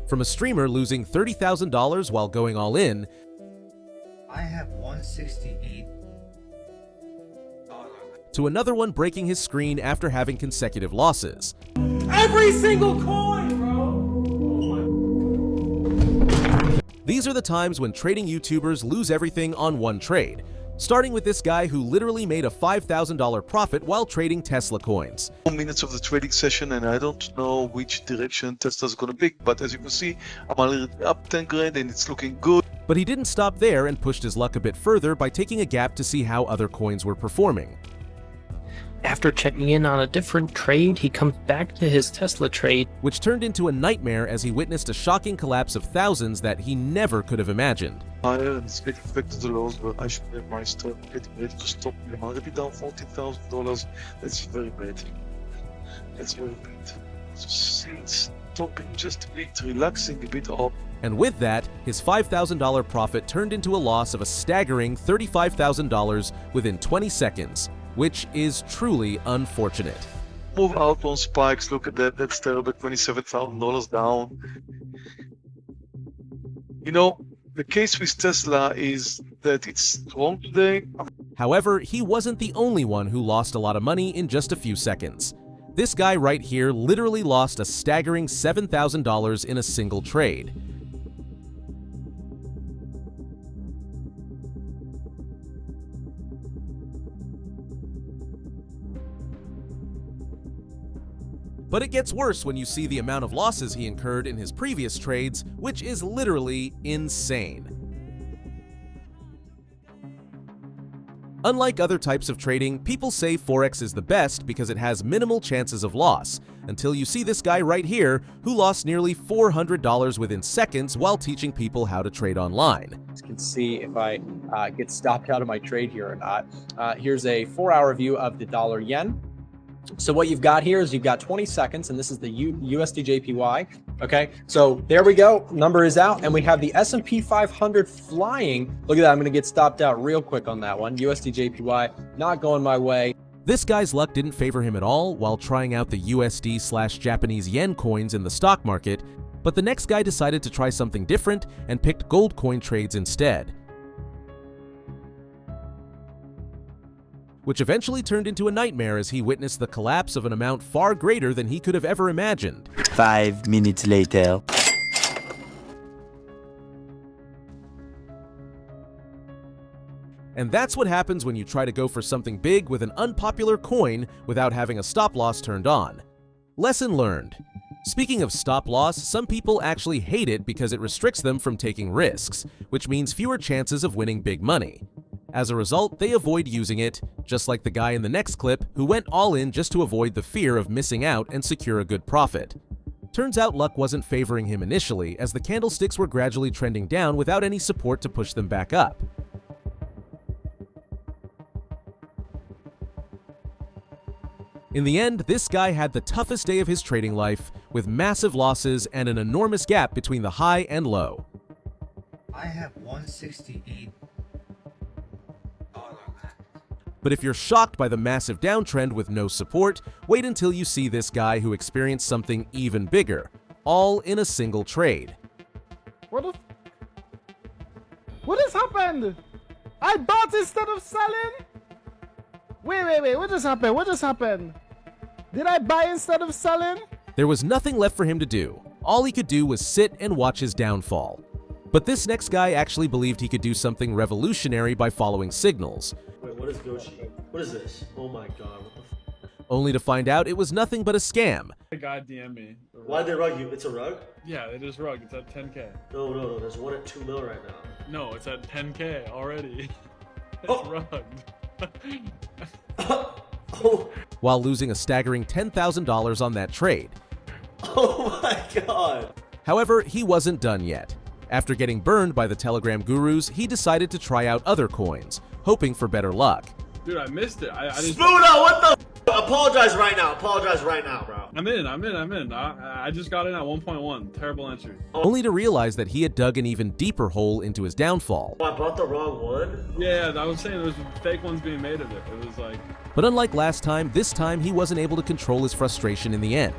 From a streamer losing $30,000 while going all in, I have 168. to another one breaking his screen after having consecutive losses. Every single coin, bro! These are the times when trading YouTubers lose everything on one trade, starting with this guy who literally made a $5,000 profit while trading Tesla coins. 4 minutes of the trading session, and I don't know which direction Tesla's gonna pick, but as you can see, I'm already up 10 grand and it's looking good. But he didn't stop there and pushed his luck a bit further by taking a gap to see how other coins were performing. After checking in on a different trade, he comes back to his Tesla trade, which turned into a nightmare as he witnessed a shocking collapse of thousands that he never could have imagined. Higher and it's getting back to the lows, but I should have my stop getting ready to stop. I'm already down $14,000. That's very bad. That's very bad. So it's stopping just a bit, relaxing a bit up. And with that, his $5,000 profit turned into a loss of a staggering $35,000 within 20 seconds, which is truly unfortunate. Move out on spikes, look at that, that's terrible, $27,000 down. You know, the case with Tesla is that it's strong today. However, he wasn't the only one who lost a lot of money in just a few seconds. This guy right here literally lost a staggering $7,000 in a single trade. But it gets worse when you see the amount of losses he incurred in his previous trades, which is literally insane. Unlike other types of trading, people say Forex is the best because it has minimal chances of loss, until you see this guy right here who lost nearly $400 within seconds while teaching people how to trade online. You can see if I get stopped out of my trade here or not. Here's a 4-hour view of the dollar yen. So what you've got here is you've got 20 seconds, and this is the USD/JPY. Okay, so there we go. Number is out, and we have the S&P 500 flying. Look at that. I'm going to get stopped out real quick on that one. USD/JPY not going my way. This guy's luck didn't favor him at all while trying out the USD/Japanese yen coins in the stock market, but the next guy decided to try something different and picked gold coin trades instead, which eventually turned into a nightmare as he witnessed the collapse of an amount far greater than he could have ever imagined. 5 minutes later. And that's what happens when you try to go for something big with an unpopular coin without having a stop loss turned on. Lesson learned. Speaking of stop loss, some people actually hate it because it restricts them from taking risks, which means fewer chances of winning big money. As a result, they avoid using it, just like the guy in the next clip who went all in just to avoid the fear of missing out and secure a good profit. Turns out luck wasn't favoring him initially, as the candlesticks were gradually trending down without any support to push them back up. In the end, this guy had the toughest day of his trading life, with massive losses and an enormous gap between the high and low. I have 168. But if you're shocked by the massive downtrend with no support, wait until you see this guy who experienced something even bigger, all in a single trade. What has happened? I bought instead of selling? Wait, what just happened? What just happened? Did I buy instead of selling? There was nothing left for him to do. All he could do was sit and watch his downfall. But this next guy actually believed he could do something revolutionary by following signals. Wait, what is Goshi? What is this? Oh my god, what the only to find out it was nothing but a scam. A guy DM me. Why'd they rug you? It's a rug? Yeah, they just rug. It's at 10K. No, there's one at 2 mil right now. No, it's at 10K already. It's Oh. rugged. Oh. While losing a staggering $10,000 on that trade. Oh my god. However, he wasn't done yet. After getting burned by the Telegram gurus, he decided to try out other coins, hoping for better luck. Dude, I missed it. I just... Spoono, what the Apologize right now, bro. I'm in. I just got in at 1.1. Terrible entry. Only to realize that he had dug an even deeper hole into his downfall. Oh, I bought the wrong one? Yeah, I was saying there was fake ones being made of it. It was like... But unlike last time, this time he wasn't able to control his frustration in the end.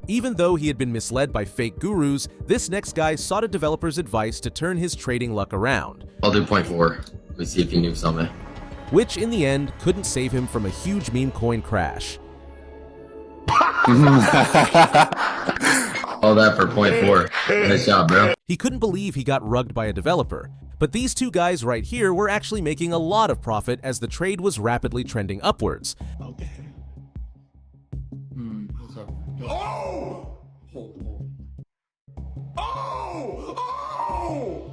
Even though he had been misled by fake gurus, this next guy sought a developer's advice to turn his trading luck around. I'll do 0.4. Let me see if he knew something. Which in the end couldn't save him from a huge meme coin crash. All that for 0.4. Nice job, bro. He couldn't believe he got rugged by a developer. But these two guys right here were actually making a lot of profit as the trade was rapidly trending upwards. Okay. What's up? Oh! Oh!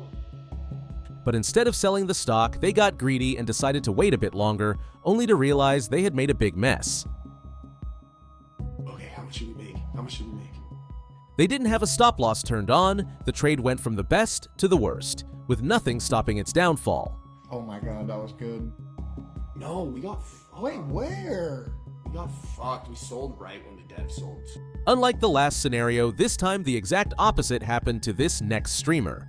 But instead of selling the stock, they got greedy and decided to wait a bit longer, only to realize they had made a big mess. Okay, how much should we make? How much should we make? They didn't have a stop loss turned on, the trade went from the best to the worst, with nothing stopping its downfall. Oh my god, that was good. No, we got fucked. Wait, where? We got fucked. We sold right when the dev sold. Unlike the last scenario, this time the exact opposite happened to this next streamer.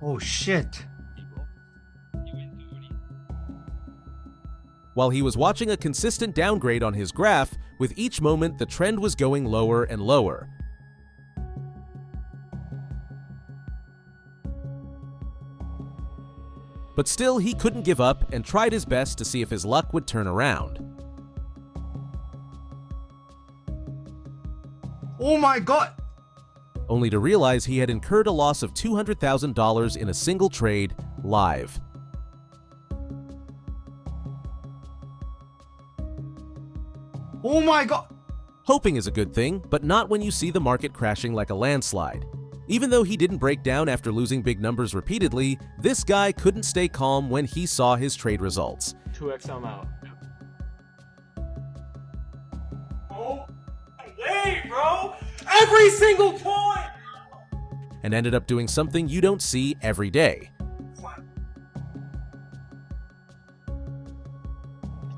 Oh shit. While he was watching a consistent downgrade on his graph, with each moment the trend was going lower and lower. But still, he couldn't give up and tried his best to see if his luck would turn around. Oh my god. Only to realize he had incurred a loss of $200,000 in a single trade, live. Oh my god. Hoping is a good thing, but not when you see the market crashing like a landslide. Even though he didn't break down after losing big numbers repeatedly, this guy couldn't stay calm when he saw his trade results. 2x, I'm out. Oh, wait, bro! Every single point! And ended up doing something you don't see every day.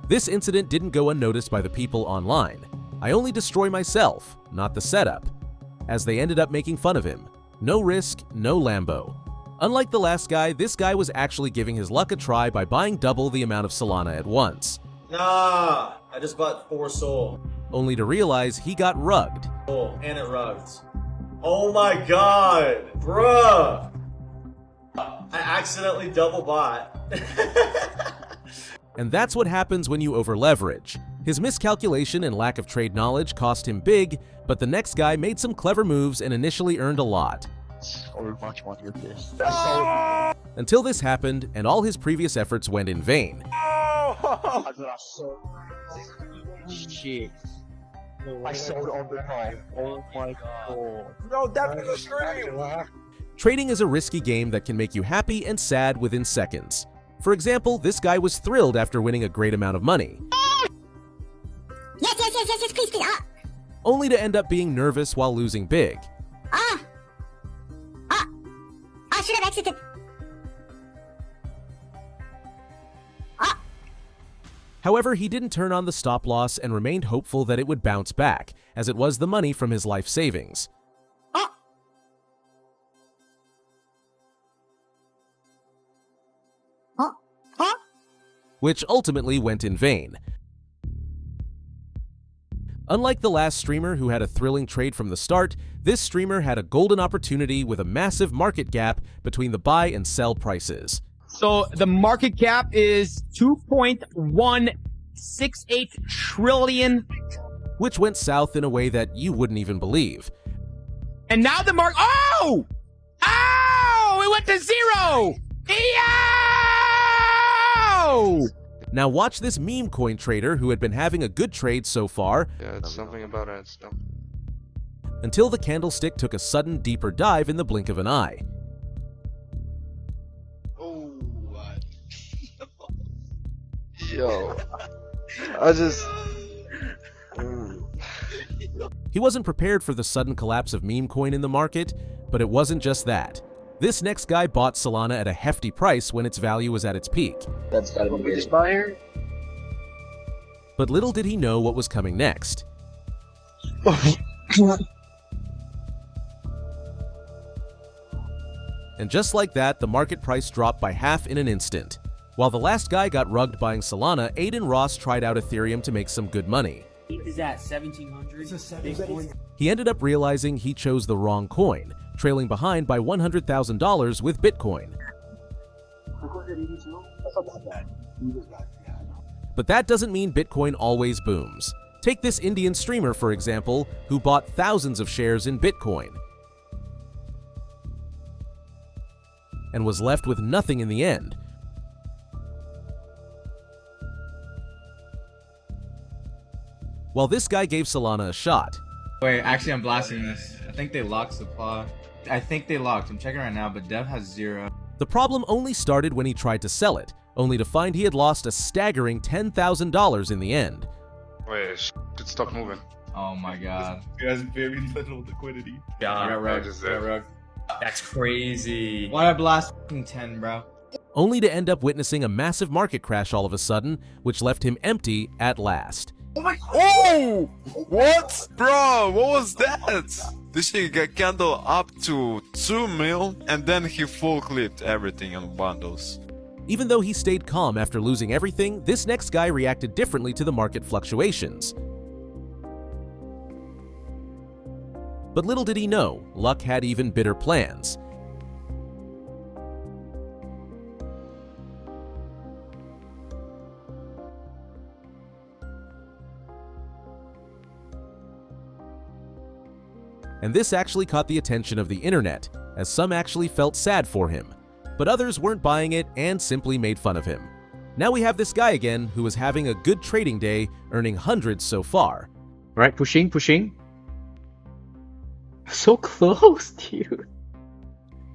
This incident didn't go unnoticed by the people online. I only destroy myself, not the setup. As they ended up making fun of him. No risk, no Lambo. Unlike the last guy, this guy was actually giving his luck a try by buying double the amount of Solana at once. Nah, I just bought 4 Sol. Only to realize he got rugged. Oh, and it rugged. Oh my god, bruh. I accidentally double bought. And that's what happens when you over-leverage. His miscalculation and lack of trade knowledge cost him big, but the next guy made some clever moves and initially earned a lot. So much money with this. Until this happened, and all his previous efforts went in vain. Shit. I sold on the time. Oh my god. No, that's the stream. Trading is a risky game that can make you happy and sad within seconds. For example, this guy was thrilled after winning a great amount of money. Yes, please. Only to end up being nervous while losing big. I should have exited. However, he didn't turn on the stop loss and remained hopeful that it would bounce back, as it was the money from his life savings. Which ultimately went in vain. Unlike the last streamer who had a thrilling trade from the start, this streamer had a golden opportunity with a massive market gap between the buy and sell prices. So the market cap is 2.168 trillion. Which went south in a way that you wouldn't even believe. And now the market... Oh! It went to 0! Now watch this meme coin trader who had been having a good trade so far. Yeah, it's something about it still. Until the candlestick took a sudden deeper dive in the blink of an eye. Oh, yo, I just. He wasn't prepared for the sudden collapse of meme coin in the market, but it wasn't just that. This next guy bought Solana at a hefty price when its value was at its peak. That's gotta be good. Buyer. But little did he know what was coming next. And just like that, the market price dropped by half in an instant. While the last guy got rugged buying Solana, Aiden Ross tried out Ethereum to make some good money. Is that 1700? He ended up realizing he chose the wrong coin, trailing behind by $100,000 with Bitcoin. But that doesn't mean Bitcoin always booms. Take this Indian streamer, for example, who bought thousands of shares in Bitcoin and was left with nothing in the end. While this guy gave Solana a shot. Wait, actually I'm blasting this. I think they locked supply. I think they locked. I'm checking right now, but Dev has 0. The problem only started when he tried to sell it, only to find he had lost a staggering $10,000 in the end. Wait, it stopped moving. Oh my god. He has very little liquidity. Yeah, That's crazy. Why I blast 10, bro? Only to end up witnessing a massive market crash all of a sudden, which left him empty at last. Oh my! Oh! What? Bro, what was that? This thing got candle up to 2 mil, and then he full clipped everything on bundles. Even though he stayed calm after losing everything, this next guy reacted differently to the market fluctuations. But little did he know, luck had even bitter plans. And this actually caught the attention of the internet, as some actually felt sad for him. But others weren't buying it and simply made fun of him. Now we have this guy again who was having a good trading day, earning hundreds so far. Right, pushing. So close, dude.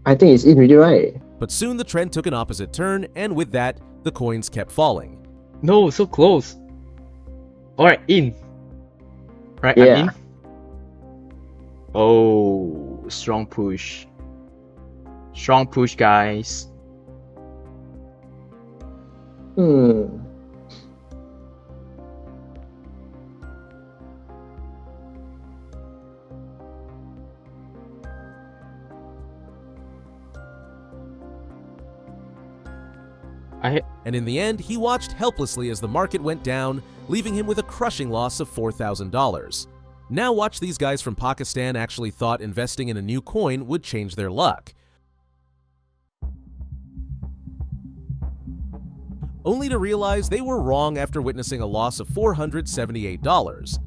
I think it's in really right. But soon the trend took an opposite turn, and with that, the coins kept falling. No, so close. Alright, in. Right, Yeah. I'm in. Oh, strong push. Strong push, guys. And in the end, he watched helplessly as the market went down, leaving him with a crushing loss of $4,000. Now watch these guys from Pakistan actually thought investing in a new coin would change their luck. Only to realize they were wrong after witnessing a loss of $478.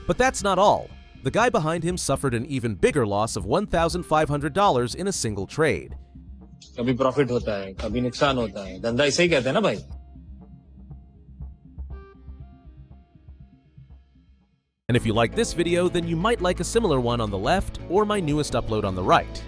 But that's not all. The guy behind him suffered an even bigger loss of $1,500 in a single trade. कभी profit होता है, कभी नुकसान होता है. धंधा इसे ही कहते हैं ना भाई. And if you like this video, then you might like a similar one on the left or my newest upload on the right.